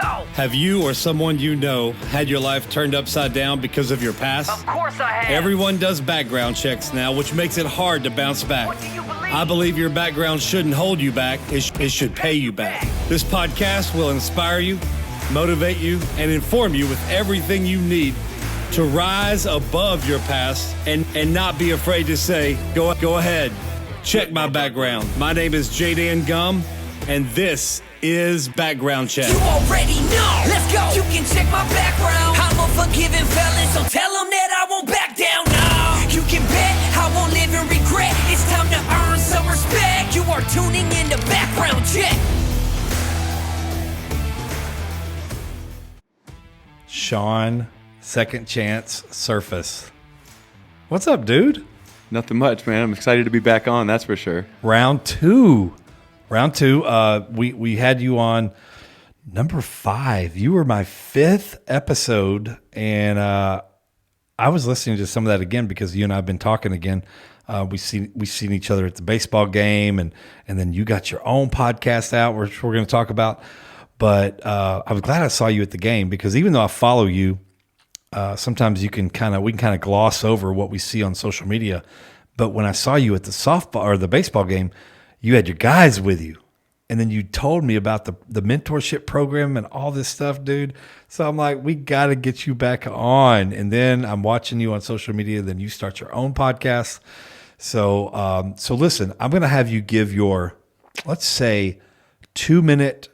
go! Have you or someone you know had your life turned upside down because of your past? Of course I have. Everyone does background checks now, which makes it hard to bounce back. What do you believe? I believe your background shouldn't hold you back. It should pay you back. This podcast will inspire you, motivate you, and inform you with everything you need to rise above your past and not be afraid to say, go ahead, check my background. My name is J.Dan Gum, and this is Background Check. You already know. Let's go. You can check my background. I'm a forgiven felon, so tell them that I won't back down now. You can bet I won't live in regret. It's time to earn some respect. You are tuning in to Background Check. Shawn, Second Chance, Serfass. What's up, dude? Nothing much, man. I'm excited to be back on, that's for sure. Round two. We had you on number 5. You were my 5th episode, and I was listening to some of that again because you and I have been talking again. We've seen each other at the baseball game, and then you got your own podcast out, which we're going to talk about. But I was glad I saw you at the game because even though I follow you, sometimes we can kind of gloss over what we see on social media. But when I saw you at the softball or the baseball game, you had your guys with you. And then you told me about the mentorship program and all this stuff, dude. So I'm like, we got to get you back on. And then I'm watching you on social media. Then you start your own podcast. So listen, I'm going to have you give your, let's say, 2-minute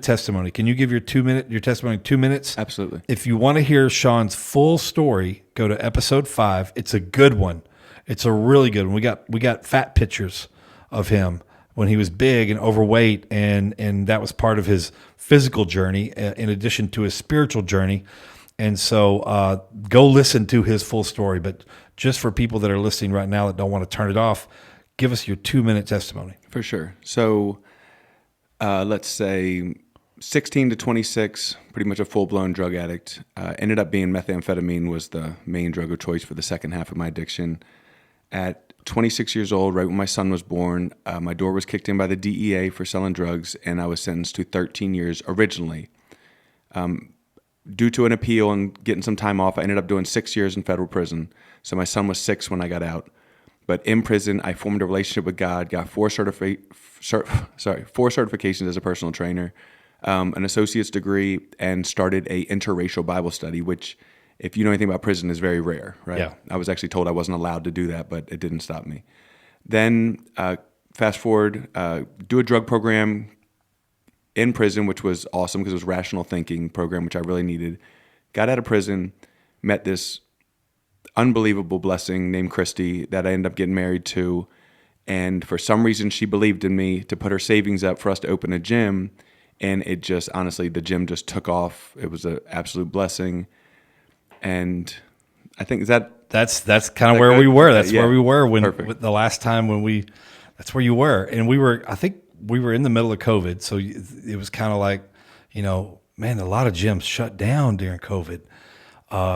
testimony. Can you give your testimony in 2 minutes? Absolutely. If you want to hear Shawn's full story, go to episode 5. It's a good one. It's a really good one. We got fat pictures of him when he was big and overweight, and that was part of his physical journey in addition to his spiritual journey. And so go listen to his full story. But just for people that are listening right now that don't want to turn it off, give us your 2-minute testimony. For sure. So let's say 16 to 26, pretty much a full-blown drug addict. Ended up being methamphetamine was the main drug of choice for the second half of my addiction. At 26 years old, right when my son was born, my door was kicked in by the DEA for selling drugs, and I was sentenced to 13 years originally. Due to an appeal and getting some time off, I ended up doing 6 years in federal prison. So my son was 6 when I got out. But in prison, I formed a relationship with God, got 4 certifications as a personal trainer, an associate's degree, and started a interracial Bible study, which, if you know anything about prison, is very rare, right? Yeah. I was actually told I wasn't allowed to do that, but it didn't stop me. Then fast forward, do a drug program in prison, which was awesome because it was rational thinking program, which I really needed. Got out of prison, met this unbelievable blessing named Christy that I ended up getting married to. And for some reason, she believed in me to put her savings up for us to open a gym. And it just, honestly, the gym just took off. It was an absolute blessing. And I think That's kind of where we were. That's where we were when Perfect. the last time that's where you were. And I think we were in the middle of COVID. So it was kind of like, man, a lot of gyms shut down during COVID.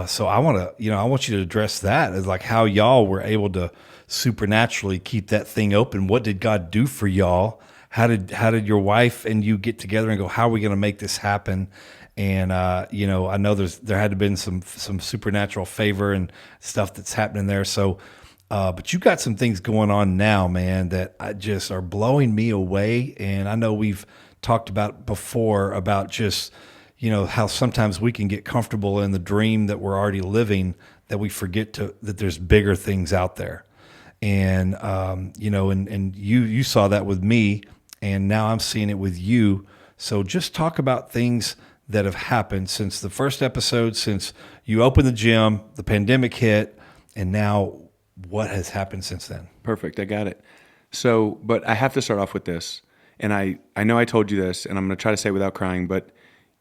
So I want you to address that as like how y'all were able to supernaturally keep that thing open. What did God do for y'all? How did your wife and you get together and go, how are we going to make this happen? And I know there had to been some supernatural favor and stuff that's happening there. So, but you got some things going on now, man, that just are blowing me away. And I know we've talked about before about just how sometimes we can get comfortable in the dream that we're already living, that we forget that there's bigger things out there. And and you saw that with me, and now I'm seeing it with you. So just talk about things that have happened since the first episode, since you opened the gym, the pandemic hit, and now what has happened since then. Perfect. I got it. So, but I have to start off with this. And I know I told you this, and I'm going to try to say it without crying, but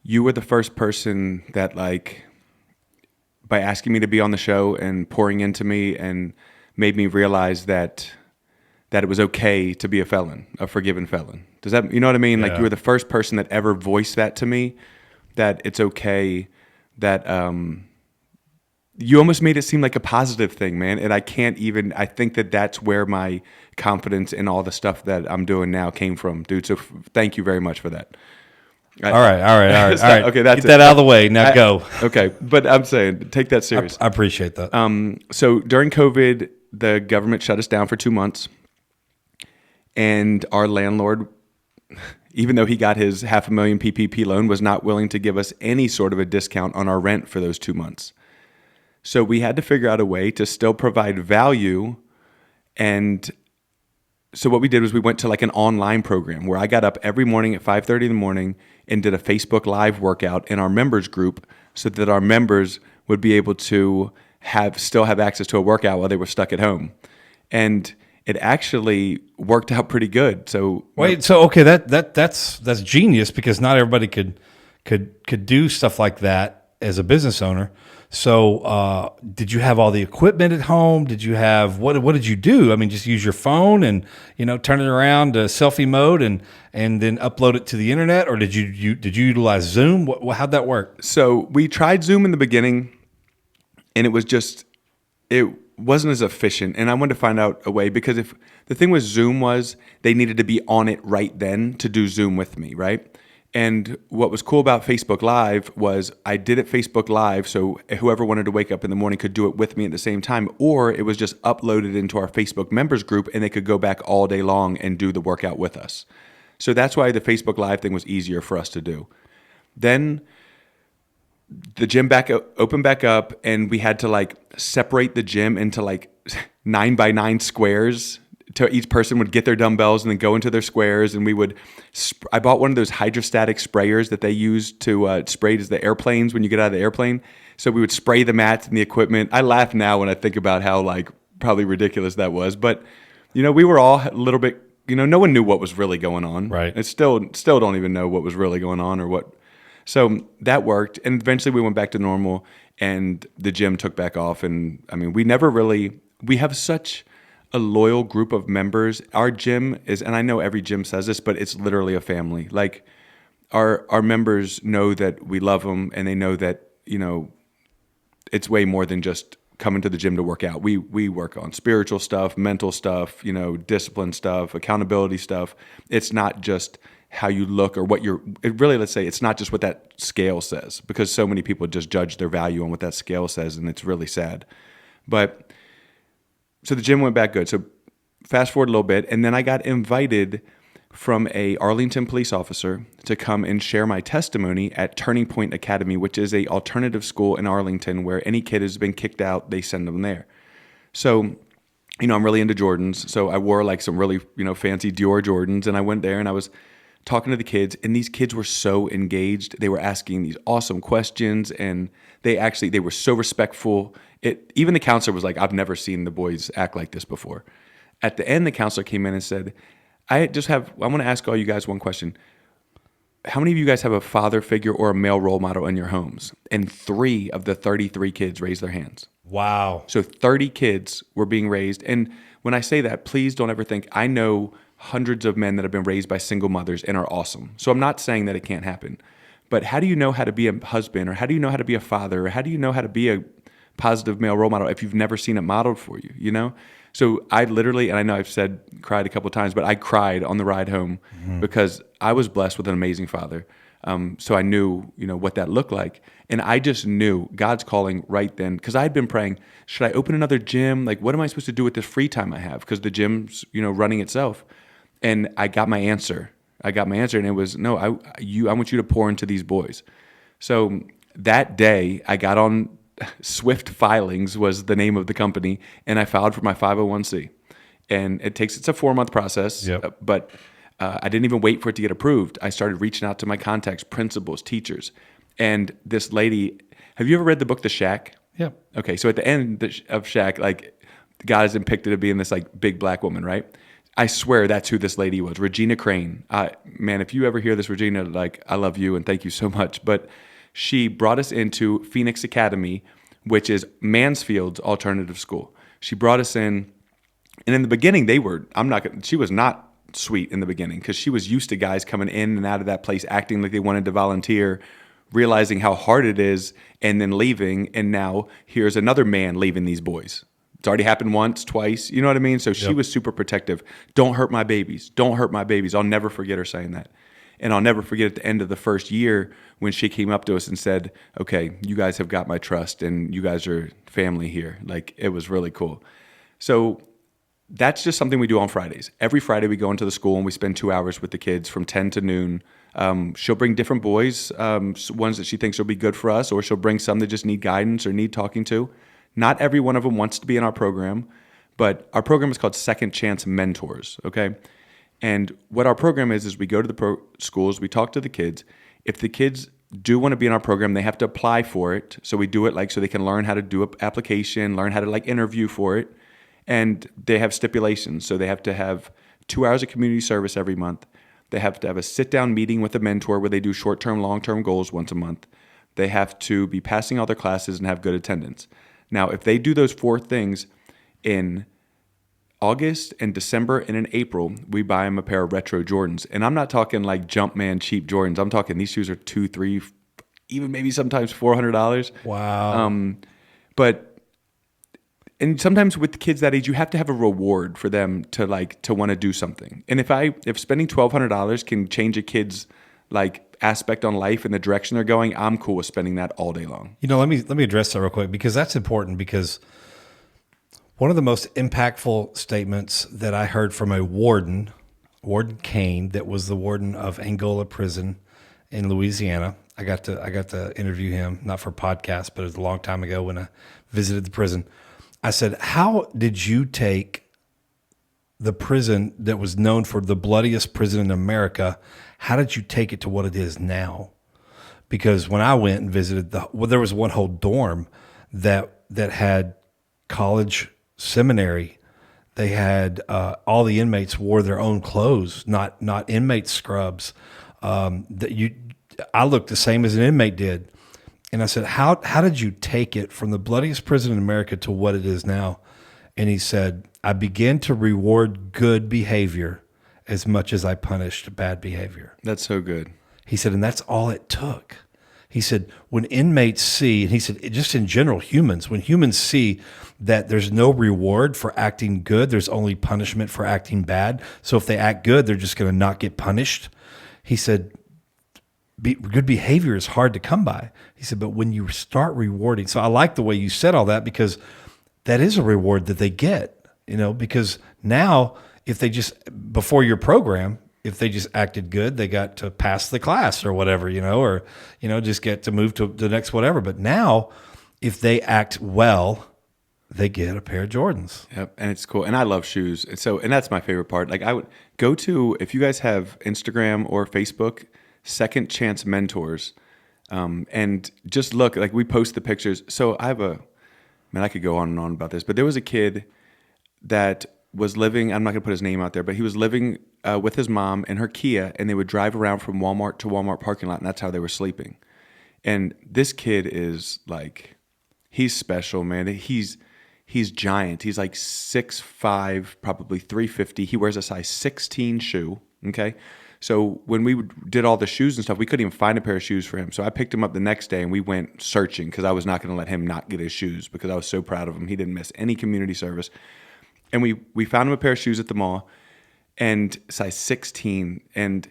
you were the first person that, like, by asking me to be on the show and pouring into me and made me realize that it was okay to be a felon, a forgiven felon. Does that, you know what I mean? Yeah. Like, you were the first person that ever voiced that to me, that it's okay, that you almost made it seem like a positive thing, man. And I think that's where my confidence in all the stuff that I'm doing now came from, dude. So thank you very much for that. All right. Okay, that's Get that out of the way. Now go. Okay, but I'm saying take that serious. I appreciate that. So during COVID, the government shut us down for 2 months, and our landlord, even though he got his $500,000 PPP loan, was not willing to give us any sort of a discount on our rent for those 2 months. So we had to figure out a way to still provide value. And so what we did was we went to like an online program where I got up every morning at 5:30 in the morning and did a Facebook Live workout in our members group so that our members would be able to still have access to a workout while they were stuck at home. And it actually worked out pretty good. So okay, that's genius, because not everybody could do stuff like that as a business owner. So did you have all the equipment at home? Did you have what did you do? I mean, just use your phone and turn it around to selfie mode and then upload it to the internet, or did you utilize Zoom? How'd that work? So we tried Zoom in the beginning, and it wasn't as efficient, and I wanted to find out a way, because if the thing with Zoom was they needed to be on it right then to do Zoom with me, right? And what was cool about Facebook Live was I did it Facebook Live, so whoever wanted to wake up in the morning could do it with me at the same time, or it was just uploaded into our Facebook members group and they could go back all day long and do the workout with us. So that's why the Facebook Live thing was easier for us to do. Then the gym opened back up, and we had to like separate the gym into like 9x9 squares. To each person would get their dumbbells and then go into their squares, and I bought one of those hydrostatic sprayers that they use to spray the airplanes when you get out of the airplane. So we would spray the mats and the equipment. I laugh now when I think about how like probably ridiculous that was, but we were all a little bit, no one knew what was really going on. Right. It still don't even know what was really going on or what. So that worked, and eventually we went back to normal, and the gym took back off. And I mean, we have such a loyal group of members. Our gym is, and I know every gym says this, but it's literally a family. Like our members know that we love them, and they know that, it's way more than just coming to the gym to work out. We work on spiritual stuff, mental stuff, discipline stuff, accountability stuff. It's not just how you look or let's say it's not just what that scale says, because so many people just judge their value on what that scale says, and it's really sad. But so the gym went back good. So fast forward a little bit, and then I got invited from a Arlington police officer to come and share my testimony at Turning Point Academy, which is a alternative school in Arlington where any kid has been kicked out, they send them there. So, I'm really into Jordans. So I wore like some really, fancy Dior Jordans, and I went there and I was talking to the kids, and these kids were so engaged. They were asking these awesome questions, and they were so respectful. Even the counselor was like, I've never seen the boys act like this before. At the end, the counselor came in and said, I want to ask all you guys one question. How many of you guys have a father figure or a male role model in your homes? And 3 of the 33 kids raised their hands. Wow. So 30 kids were being raised. And when I say that, please don't ever think, I know hundreds of men that have been raised by single mothers and are awesome. So I'm not saying that it can't happen. But how do you know how to be a husband, or how do you know how to be a father, or how do you know how to be a positive male role model if you've never seen it modeled for you, So I literally, and I know I've cried a couple of times, but I cried on the ride home because I was blessed with an amazing father. So I knew, what that looked like. And I just knew God's calling right then, because I had been praying, should I open another gym? Like, what am I supposed to do with this free time I have? Because the gym's, running itself. And I got my answer. And it was, no, I want you to pour into these boys. So that day I got on Swift Filings was the name of the company, and I filed for my 501c. And it's a 4-month process, but I didn't even wait for it to get approved. I started reaching out to my contacts, principals, teachers. And this lady, have you ever read the book The Shack? Yeah. Okay, so at the end of Shack, like God is depicted as being this like big black woman, right? I swear that's who this lady was, Regina Crane. Man, if you ever hear this, Regina, like I love you and thank you so much. But she brought us into Phoenix Academy, which is Mansfield's alternative school. She brought us in, and in the beginning, she was not sweet in the beginning, because she was used to guys coming in and out of that place acting like they wanted to volunteer, realizing how hard it is, and then leaving. And now here's another man leaving these boys. It's already happened once, twice. You know what I mean? So she was super protective. Don't hurt my babies. Don't hurt my babies. I'll never forget her saying that. And I'll never forget at the end of the first year when she came up to us and said, okay, you guys have got my trust and you guys are family here. Like, it was really cool. So that's just something we do on Fridays. Every Friday we go into the school and we spend 2 hours with the kids from 10 to noon. She'll bring different boys, ones that she thinks will be good for us, or she'll bring some that just need guidance or need talking to. Not every one of them wants to be in our program, but our program is called Second Chance Mentors, okay? And what our program is we go to the schools, we talk to the kids. If the kids do want to be in our program, they have to apply for it. So we do it like so they can learn how to do an application, learn how to like interview for it. And they have stipulations. So they have to have 2 hours of community service every month. They have to have a sit-down meeting with a mentor where they do short-term, long-term goals once a month. They have to be passing all their classes and have good attendance. Now, if they do those 4 things in August and December and in April, we buy them a pair of retro Jordans. And I'm not talking like Jumpman cheap Jordans. I'm talking these shoes are $200, $300, even maybe sometimes $400. Wow. And sometimes with kids that age, you have to have a reward for them to want to do something. And if spending $1,200 can change a kid's like aspect on life and the direction they're going, I'm cool with spending that all day long. You know, let me address that real quick because that's important. Because one of the most impactful statements that I heard from a Warden Kane, that was the warden of Angola Prison in Louisiana. I got to interview him, not for a podcast, but it was a long time ago when I visited the prison. I said, how did you take the prison that was known for the bloodiest prison in America? How did you take it to what it is now? Because when I went and visited, there was one whole dorm that had college seminary. They had all the inmates wore their own clothes, not inmate scrubs. I looked the same as an inmate did. And I said, how did you take it from the bloodiest prison in America to what it is now? And he said, I began to reward good behavior as much as I punished bad behavior. That's so good. He said, and that's all it took. He said, when inmates see, and he said, just in general, when humans see that there's no reward for acting good, there's only punishment for acting bad. So if they act good, they're just going to not get punished. He said, good behavior is hard to come by. He said, but when you start rewarding, so I like the way you said all that because that is a reward that they get, because now if they just, before your program, if they just acted good, they got to pass the class or whatever, or just get to move to the next whatever. But now if they act well, they get a pair of Jordans. Yep, and it's cool. And I love shoes. And that's my favorite part. Like I would go to, if you guys have Instagram or Facebook, Second Chance Mentors, and just look, like we post the pictures. So I could go on and on about this, but there was a kid that was living, I'm not going to put his name out there, but he was living with his mom in her Kia, and they would drive around from Walmart to Walmart parking lot, and that's how they were sleeping. And this kid is like, he's special, man. He's giant. He's like 6'5", probably 350. He wears a size 16 shoe, okay? So when we did all the shoes and stuff, we couldn't even find a pair of shoes for him. So I picked him up the next day and we went searching because I was not going to let him not get his shoes because I was so proud of him. He didn't miss any community service. And we found him a pair of shoes at the mall and size 16. And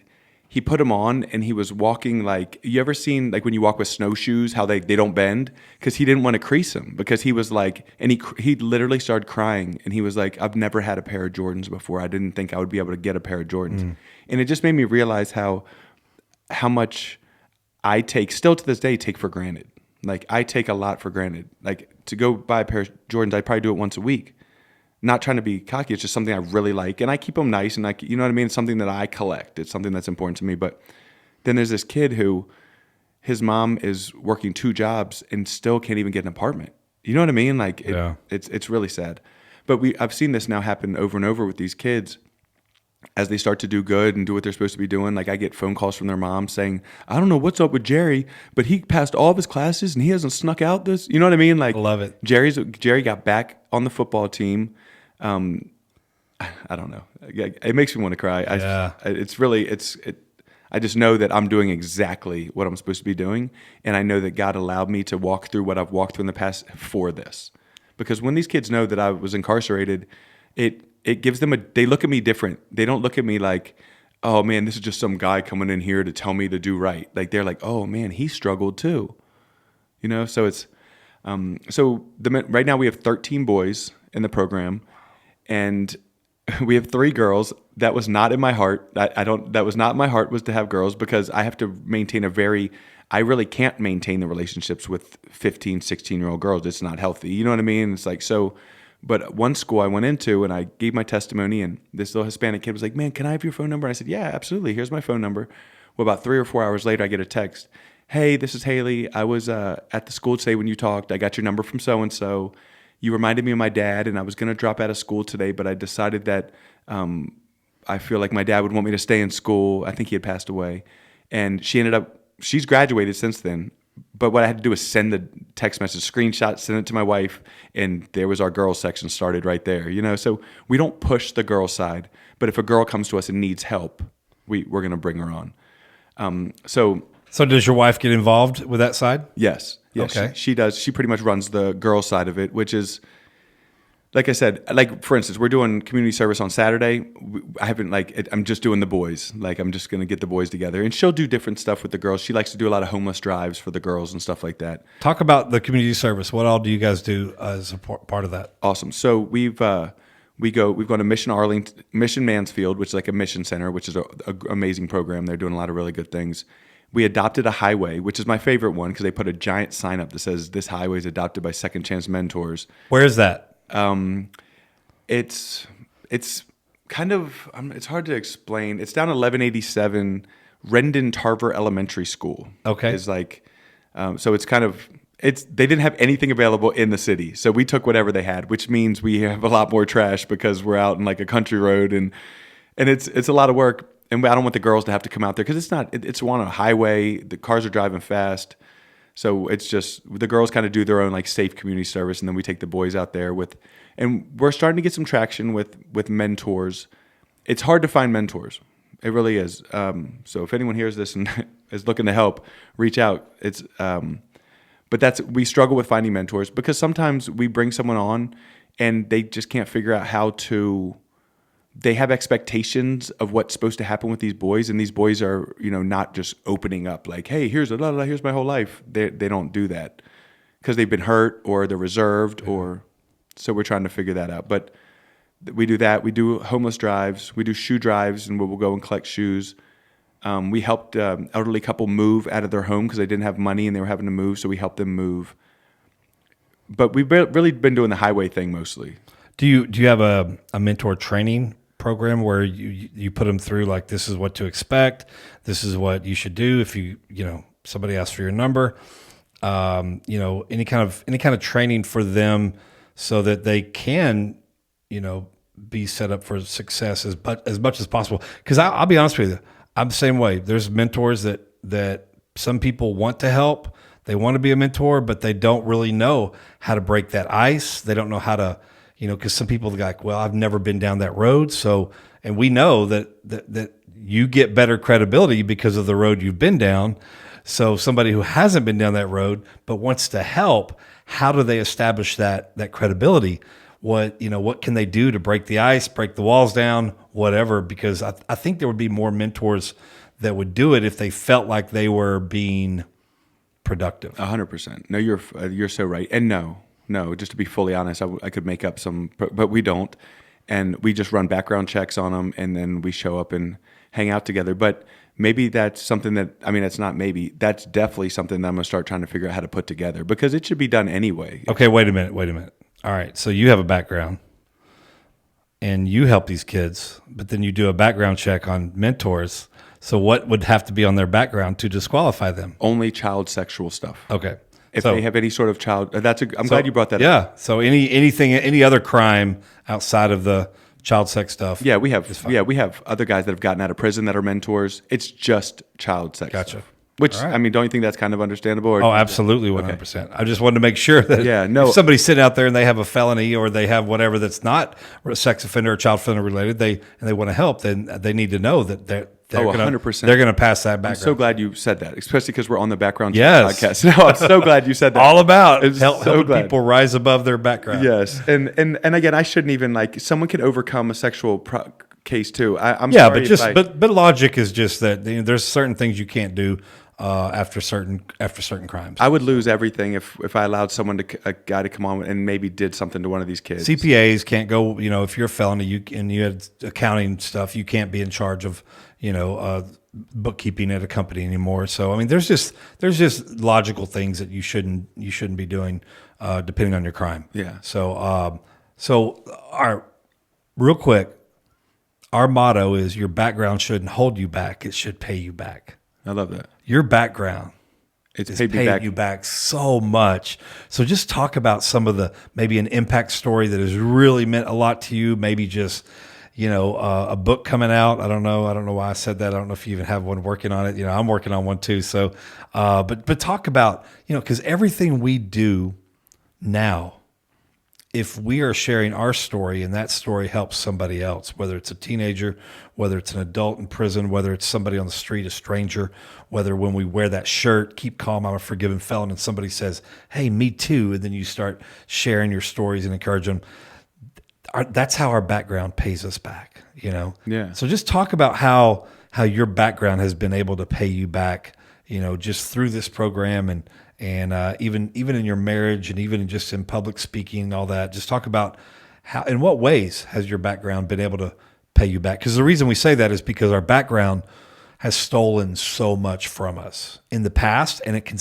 he put them on and he was walking like, you ever seen like when you walk with snowshoes, how they don't bend? Because he didn't want to crease them because he was like, and he literally started crying and he was like, I've never had a pair of Jordans before. I didn't think I would be able to get a pair of Jordans. And it just made me realize how much I still to this day take for granted. Like I take a lot for granted. Like to go buy a pair of Jordans, I probably do it once a week. Not trying to be cocky. It's just something I really like. And I keep them nice. And you know what I mean? It's something that I collect. It's something that's important to me. But then there's this kid who his mom is working 2 jobs and still can't even get an apartment. You know what I mean? Like it's really sad. But I've seen this now happen over and over with these kids as they start to do good and do what they're supposed to be doing. Like I get phone calls from their mom saying, I don't know what's up with Jerry, but he passed all of his classes and he hasn't snuck out this. You know what I mean? Like, I love it. Jerry got back on the football team. I don't know. It makes me want to cry. Yeah. I just know that I'm doing exactly what I'm supposed to be doing. And I know that God allowed me to walk through what I've walked through in the past for this. Because when these kids know that I was incarcerated, it gives them they look at me different. They don't look at me like, oh man, this is just some guy coming in here to tell me to do right. Like they're like, oh man, he struggled too. So it's right now we have 13 boys in the program, and we have 3 girls. That was not in my heart. That was not my heart, was to have girls, because I have to maintain I really can't maintain the relationships with 15, 16-year-old girls. It's not healthy. You know what I mean? It's like, but one school I went into and I gave my testimony, and this little Hispanic kid was like, man, can I have your phone number? And I said, yeah, absolutely. Here's my phone number. Well, about 3 or 4 hours later, I get a text. Hey, this is Haley. I was at the school today when you talked. I got your number from so-and-so. You reminded me of my dad, and I was going to drop out of school today, but I decided that I feel like my dad would want me to stay in school. I think he had passed away. And she's graduated since then. But what I had to do was send the text message, screenshot, send it to my wife, and there was our girls section started right there. So we don't push the girl side, but if a girl comes to us and needs help, we're going to bring her on. So does your wife get involved with that side? Yes. Okay. She does. She pretty much runs the girl side of it, which is, like I said, like for instance, we're doing community service on Saturday. I'm just doing the boys. Like I'm just going to get the boys together, and she'll do different stuff with the girls. She likes to do a lot of homeless drives for the girls and stuff like that. Talk about the community service. What all do you guys do as a part of that? Awesome. So we've gone to Mission Mansfield, which is like a mission center, which is an amazing program. They're doing a lot of really good things. We adopted a highway, which is my favorite one, because they put a giant sign up that says this highway is adopted by Second Chance Mentors. Where is that? It's kind of it's hard to explain. It's down 1187 Rendon Tarver Elementary School. Okay, is like so it's kind of they didn't have anything available in the city, so we took whatever they had, which means we have a lot more trash because we're out in like a country road, and it's a lot of work. And I don't want the girls to have to come out there because it's on a highway. The cars are driving fast. So it's just the girls kind of do their own like safe community service, and then we take the boys out there and we're starting to get some traction with mentors. It's hard to find mentors. It really is. So if anyone hears this and is looking to help, reach out. But we struggle with finding mentors because sometimes we bring someone on and they just can't figure out how to. They have expectations of what's supposed to happen with these boys, and these boys are, not just opening up like, hey, here's my whole life. They don't do that because they've been hurt or they're reserved, so we're trying to figure that out. But we do that. We do homeless drives. We do shoe drives, and we'll go and collect shoes. We helped an elderly couple move out of their home because they didn't have money and they were having to move, so we helped them move. But we've really been doing the highway thing mostly. Do you have a mentor training program where you put them through like this is what to expect, this is what you should do if somebody asks for your number, any kind of training for them so that they can be set up for success as much as possible? Because I'll be honest with you, I'm the same way. There's mentors that some people want to help, they want to be a mentor, but they don't really know how to break that ice. They don't know how to. Because some people are like, well, I've never been down that road. So, and we know that you get better credibility because of the road you've been down. So somebody who hasn't been down that road, but wants to help, how do they establish that credibility? What can they do to break the ice, break the walls down, whatever? Because I think there would be more mentors that would do it if they felt like they were being productive. 100%. No, you're so right. And no, just to be fully honest, I could make up some, but we don't. And we just run background checks on them, and then we show up and hang out together. But maybe that's something that's not maybe. That's definitely something that I'm going to start trying to figure out how to put together because it should be done anyway. Okay, wait a minute. All right, so you have a background, and you help these kids, but then you do a background check on mentors. So what would have to be on their background to disqualify them? Only child sexual stuff. Okay. If they have any sort of child, I'm glad you brought that up. Yeah. So any other crime outside of the child sex stuff. Yeah, we have other guys that have gotten out of prison that are mentors. It's just child sex. Gotcha. Stuff. Which right. Don't you think that's kind of understandable? Oh, absolutely, 100%. Okay. I just wanted to make sure that if somebody's sitting out there and they have a felony or they have whatever that's not a sex offender or child offender related, they want to help, then they need to know that they're 100%. They're going to pass that background. I'm so glad you said that, especially because we're on the background podcast. No, I'm so glad you said that. All about helping people rise above their background. Yes, and again, I shouldn't even someone can overcome a sexual case too. I'm Yeah, sorry but just if I, but logic is just that there's certain things you can't do after certain crimes. I would lose everything if I allowed a guy to come on and maybe did something to one of these kids. CPAs can't go. If you're a felony, and you had accounting stuff, you can't be in charge of bookkeeping at a company anymore. So I mean, there's just logical things that you shouldn't be doing depending on your crime. Yeah. So real quick, our motto is your background shouldn't hold you back; it should pay you back. I love that. Your background It's is paid me paying back. you back so much. So just talk about some of maybe an impact story that has really meant a lot to you. Maybe just, a book coming out. I don't know why I said that. I don't know if you even have one working on it. I'm working on one too. So, but talk about, because everything we do now, if we are sharing our story and that story helps somebody else, whether it's a teenager, whether it's an adult in prison, whether it's somebody on the street, a stranger, whether when we wear that shirt, keep calm, I'm a forgiven felon, and somebody says, hey, me too, and then you start sharing your stories and encourage them, that's how our background pays us back, Yeah. So just talk about how your background has been able to pay you back, just through this program and even in your marriage and even just in public speaking and all that. Just talk about in what ways has your background been able to pay you back? Because the reason we say that is because our background has stolen so much from us in the past, and it can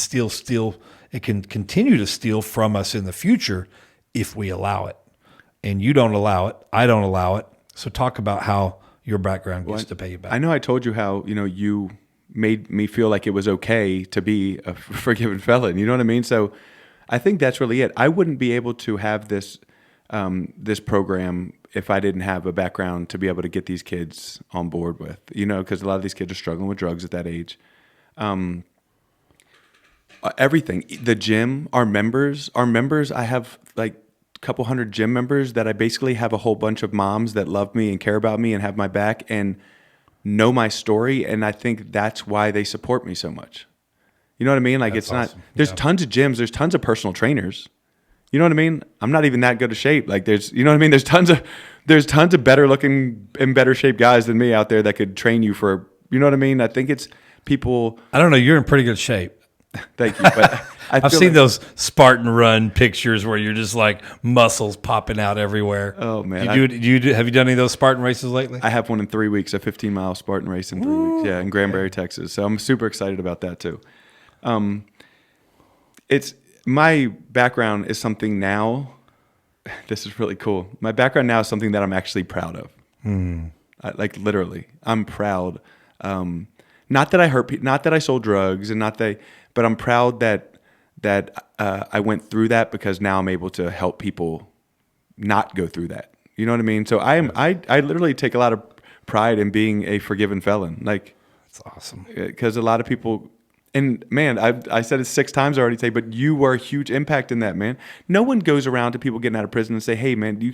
it can continue to steal from us in the future if we allow it. And you don't allow it. I don't allow it. So talk about how your background gets to pay you back. I know I told you how, you made me feel like it was okay to be a forgiven felon. You know what I mean? So I think that's really it. I wouldn't be able to have this program if I didn't have a background to be able to get these kids on board with, because a lot of these kids are struggling with drugs at that age. Everything, the gym, our members, I have like a couple hundred gym members that I basically have a whole bunch of moms that love me and care about me and have my back and know my story, and I think that's why they support me so much. You know what I mean? Like That's it's not. awesome. There's Yeah. tons of gyms. There's tons of personal trainers. You know what I mean? I'm not even that good of shape. Like there's, you know what I mean? There's tons of better looking and better shape guys than me out there that could train you for. You know what I mean? I think it's people. I don't know. You're in pretty good shape. Thank you. But I've seen those Spartan Run pictures where you're just like muscles popping out everywhere. Oh, man. Have you done any of those Spartan races lately? I have one in 3 weeks, a 15-mile Spartan race in 3 weeks. Yeah, in Granbury, Texas. So I'm super excited about that too. It's my background is something now. This is really cool. My background now is something that I'm actually proud of. Like literally, I'm proud. Not that I hurt, not that I sold drugs, and but I'm proud that I went through that because now I'm able to help people not go through that. You know what I mean? So I literally take a lot of pride in being a forgiven felon. Like, That's awesome. because a lot of people, and man, I said it 6 times already today, but you were a huge impact in that, man. No one goes around to people getting out of prison and say, hey man,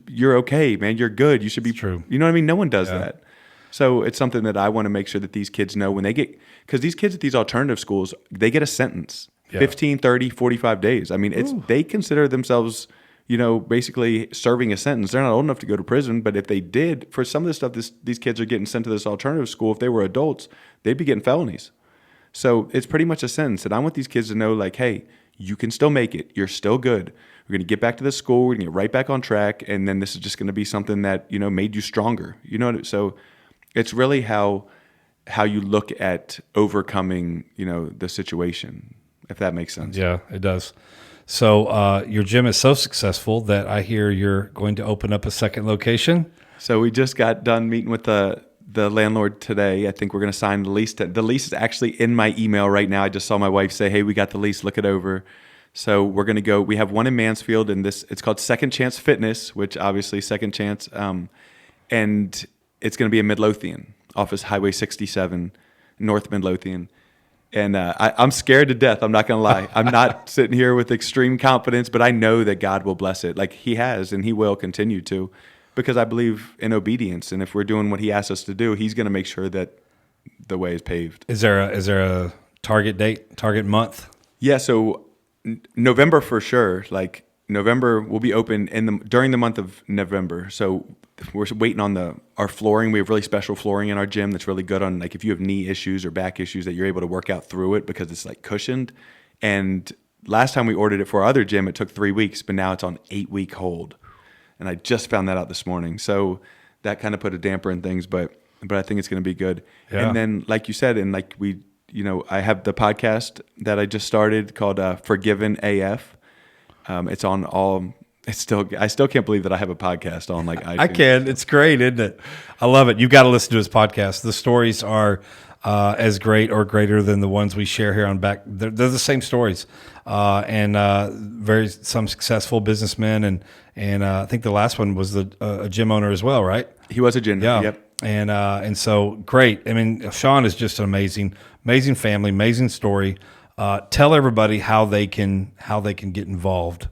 you're okay, man. You're good. You should be true. You know what I mean? No one does Yeah. that. So it's something that I want to make sure that these kids know when they get, because these kids at these alternative schools, they get a sentence, Yeah. 15, 30, 45 days. I mean, they consider themselves, basically serving a sentence. They're not old enough to go to prison, but if they did, for some of the stuff these kids are getting sent to this alternative school, if they were adults, they'd be getting felonies. So it's pretty much a sentence. And I want these kids to know, like, hey, you can still make it. You're still good. We're going to get back to the school. We're going to get right back on track. And then this is just going to be something that, made you stronger. So it's really how you look at overcoming, the situation, if that makes sense. Yeah, it does. So your gym is so successful that I hear you're going to open up a second location. So we just got done meeting with the landlord today. I think we're going to sign the lease. The lease is actually in my email right now. I just saw my wife say, hey, we got the lease, look it over. So we're going to go. We have one in Mansfield, and it's called Second Chance Fitness, which obviously Second Chance. And it's going to be in Midlothian, off of Highway 67, North Midlothian. And I'm scared to death. I'm not going to lie. I'm not sitting here with extreme confidence, but I know that God will bless it. Like he has, and he will continue to, because I believe in obedience. And if we're doing what he asks us to do, he's going to make sure that the way is paved. Is there a target date, target month? Yeah. So November for sure. Like November will be open during the month of November. So we're waiting on our flooring. We have really special flooring in our gym that's really good on, like, if you have knee issues or back issues, that you're able to work out through it because it's like cushioned. And last time we ordered it for our other gym, it took 3 weeks, but now it's on 8-week hold. And I just found that out this morning. So that kind of put a damper in things, but I think it's going to be good. Yeah. And then, like you said, and like I have the podcast that I just started called Forgiven AF. It's on all. I still can't believe that I have a podcast on like iTunes. I can. It's great, isn't it? I love it. You've got to listen to his podcast. The stories are as great or greater than the ones we share here on back. They're the same stories, and some successful businessmen, and I think the last one was a gym owner as well, right? He was a gym. Yeah. Yep. And so great. I mean, Shawn is just an amazing family, amazing story. Tell everybody how they can get involved.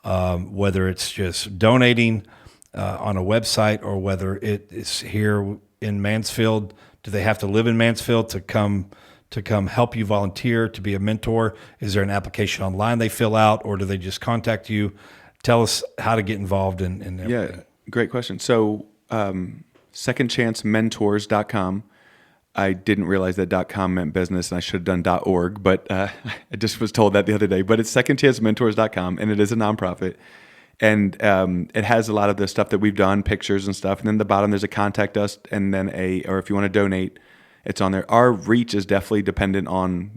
Whether it's just donating on a website or whether it is here in Mansfield. Do they have to live in Mansfield to come help you volunteer, to be a mentor? Is there an application online they fill out, or do they just contact you? Tell us how to get involved in everything. Yeah, great question. So secondchancementors.com. I didn't realize that .com meant business, and I should have done .org, but I just was told that the other day. But it's secondchancementors.com, and it is a nonprofit. And it has a lot of the stuff that we've done, pictures and stuff. And then at the bottom, there's a contact us, and then or if you want to donate, it's on there. Our reach is definitely dependent on,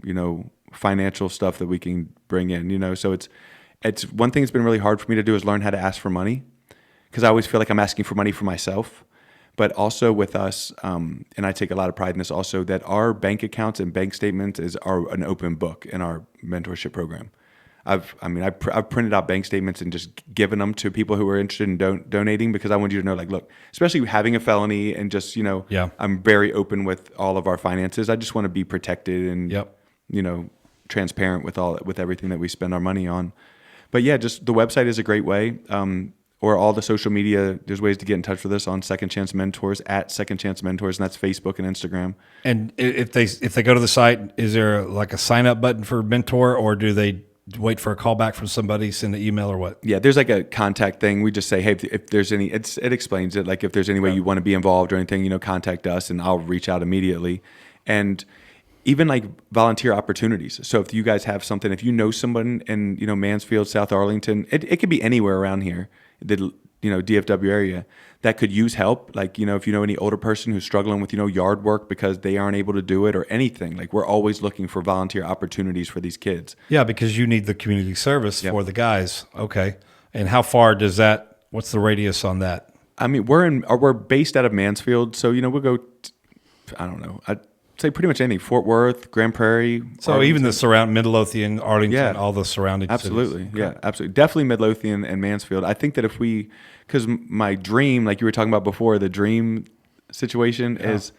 financial stuff that we can bring in, So it's one thing that's been really hard for me to do is learn how to ask for money, because I always feel like I'm asking for money for myself. But also with us, and I take a lot of pride in this also, that our bank accounts and bank statements are an open book in our mentorship program. I've printed out bank statements and just given them to people who are interested in donating, because I want you to know, like, look, especially having a felony and just, I'm very open with all of our finances. I just want to be protected and, transparent with everything that we spend our money on. But yeah, just the website is a great way. Or all the social media, there's ways to get in touch with us on Second Chance Mentors, at Second Chance Mentors, and that's Facebook and Instagram. And if they go to the site, is there like a sign up button for mentor, or do they wait for a call back from somebody, send an email, or what? Yeah, there's like a contact thing. We just say, hey, if there's any, it explains it. Like if there's any way you want to be involved or anything, contact us, and I'll reach out immediately. And even like volunteer opportunities. So if you guys have something, if you know someone in, Mansfield, South Arlington, it could be anywhere around here, the DFW area, that could use help. Like, if you know any older person who's struggling with, yard work because they aren't able to do it, or anything, like, we're always looking for volunteer opportunities for these kids. Yeah, because you need the community service for the guys. Okay. And how far what's the radius on that? I mean, we're based out of Mansfield. So, we'll go, I don't know, I'd say pretty much anything. Fort Worth, Grand Prairie. So Arlington. Even the Midlothian, Arlington, all the surrounding absolutely. cities. Yeah, absolutely. Definitely Midlothian and Mansfield. I think that because my dream, like you were talking about before, the dream situation is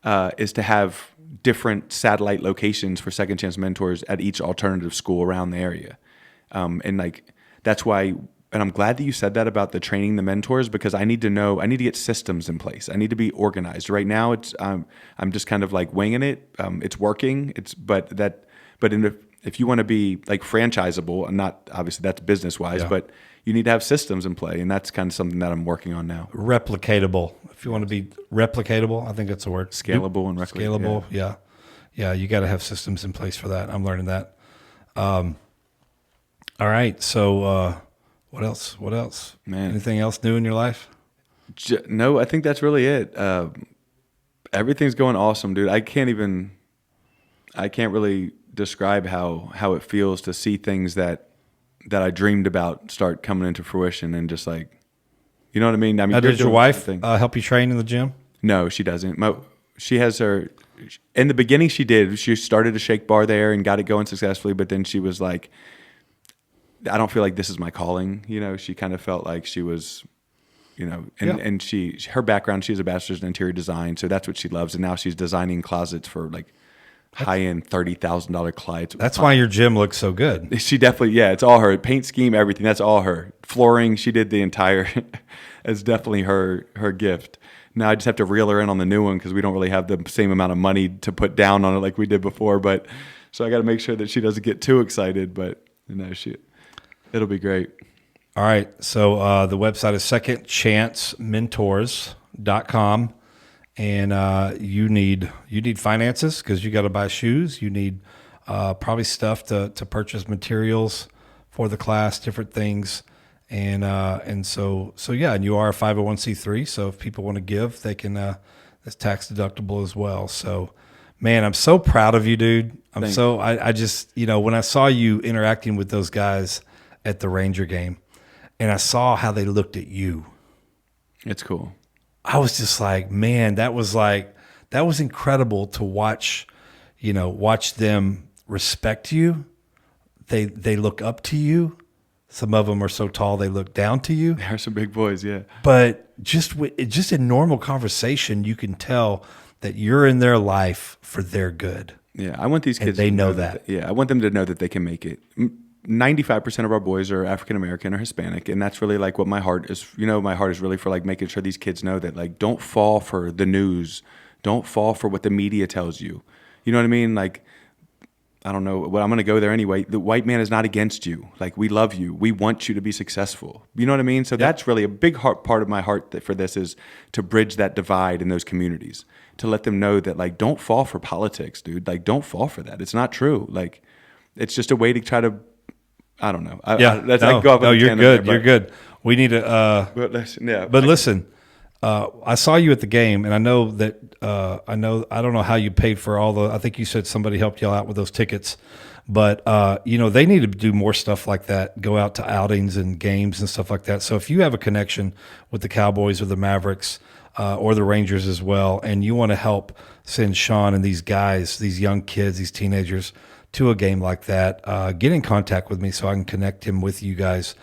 to have different satellite locations for Second Chance Mentors at each alternative school around the area. And like, that's why, and I'm glad that you said that about the training the mentors, because I need to get systems in place. I need to be organized. Right now, it's I'm just kind of like winging it. It's working. If you want to be like franchisable, and not obviously that's business wise, but you need to have systems in play, and that's kind of something that I'm working on now. Replicatable. If you want to be replicatable, I think that's a word. Scalable and replicatable. Scalable. Yeah. You got to have systems in place for that. I'm learning that. All right. So. What else? Man. Anything else new in your life? No, I think that's really it. Everything's going awesome, dude. I can't really describe how it feels to see things that I dreamed about start coming into fruition, and just like, you know what I mean? Now, did your wife help you train in the gym? No, she doesn't. She has her, in the beginning she did. She started a shake bar there and got it going successfully, but then she was like, I don't feel like this is my calling. She kind of felt like she was, and her background, she has a bachelor's in interior design. So that's what she loves. And now she's designing closets for like high-end $30,000 clients. That's why your gym looks so good. She definitely, it's all her. Paint scheme, everything. That's all her. Flooring, she did the entire, it's definitely her gift. Now I just have to reel her in on the new one, because we don't really have the same amount of money to put down on it like we did before. But so I got to make sure that she doesn't get too excited, but it'll be great. All right. So the website is secondchancementors.com. And you need finances because you got to buy shoes. You need probably stuff to purchase materials for the class, different things. And so yeah, and you are a 501c3. So if people want to give, they can, it's tax deductible as well. So man, I'm so proud of you, dude. I just, when I saw you interacting with those guys at the Ranger game and I saw how they looked at you. It's cool. I was just like, man, that was incredible to watch, watch them respect you. They look up to you. Some of them are so tall they look down to you. They're some big boys, yeah. But just in normal conversation, you can tell that you're in their life for their good. Yeah, I want these kids. And they know that. Yeah, I want them to know that they can make it. 95% of our boys are African American or Hispanic, and that's really like what my heart is. My heart is really for like making sure these kids know that like don't fall for the news, don't fall for what the media tells you. You know what I mean? Like, I don't know, but I'm going to go there anyway. The white man is not against you. Like, we love you. We want you to be successful. You know what I mean? So that's really a big part of my heart for this is to bridge that divide in those communities, to let them know that like don't fall for politics, dude. Like, don't fall for that. It's not true. Like, it's just a way to try to. I don't know. You're good. You're good. We need to. But listen, I saw you at the game, and I know that. I don't know how you paid for all the. I think you said somebody helped you out with those tickets, but they need to do more stuff like that. Go out to outings and games and stuff like that. So if you have a connection with the Cowboys or the Mavericks or the Rangers as well, and you want to help send Shawn and these guys, these young kids, these teenagers, to a game like that, get in contact with me so I can connect him with you guys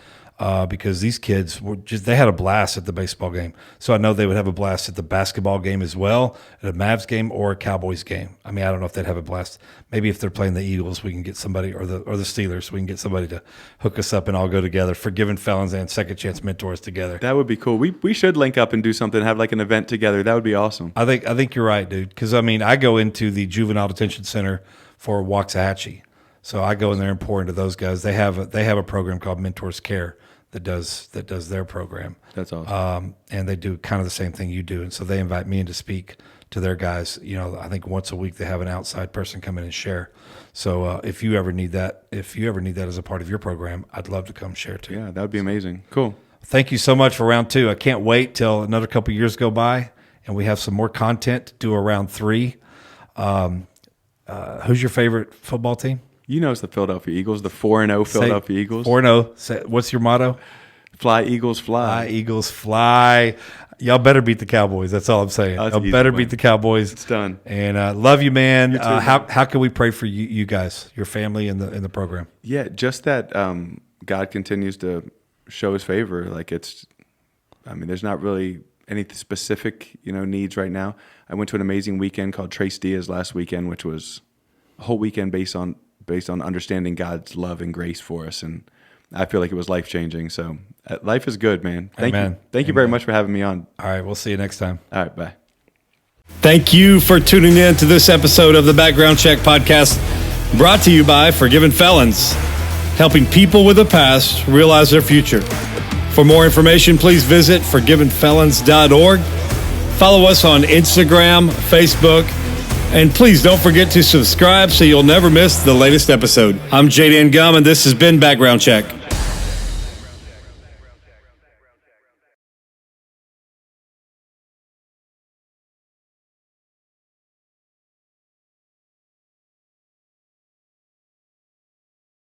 because these kids they had a blast at the baseball game. So I know they would have a blast at the basketball game as well, at a Mavs game or a Cowboys game. I mean, I don't know if they'd have a blast. Maybe if they're playing the Eagles, we can get somebody, or the Steelers, we can get somebody to hook us up and all go together. Forgiven Felons and Second Chance Mentors together. That would be cool. We should link up and do something, have like an event together. That would be awesome. I think you're right, dude. Because I mean, I go into the Juvenile Detention Center for Waxahachie. So I go in there and pour into those guys. They have a program called Mentors Care that does their program. That's awesome. And they do kind of the same thing you do. And so they invite me in to speak to their guys. I think once a week they have an outside person come in and share. So if you ever need that as a part of your program, I'd love to come share too. Yeah, that would be amazing. Cool. Thank you so much for round 2. I can't wait till another couple of years go by and we have some more content to do around 3. Who's your favorite football team? It's the Philadelphia Eagles, the 4-0 Philadelphia Eagles. 4-0. What's your motto? Fly, Eagles, fly. Fly, Eagles, fly. Y'all better beat the Cowboys. That's all I'm saying. Y'all better beat the Cowboys. It's done. And love you, man. You too, man. How can we pray for you guys, your family, in the program? Yeah, just that God continues to show His favor. Like there's not really any specific needs right now. I went to an amazing weekend called Trace Diaz last weekend, which was a whole weekend based on understanding God's love and grace for us, and I feel like it was life-changing. So life is good, man. Thank you very much for having me on. All right, we'll see you next time. All right, bye. Thank you for tuning in to this episode of the Background Check Podcast, brought to you by Forgiven Felons, helping people with a past realize their future. For more information, please visit forgivenfelons.org. Follow us on Instagram, Facebook, and please don't forget to subscribe so you'll never miss the latest episode. I'm J.Dan Gum, and this has been Background Check.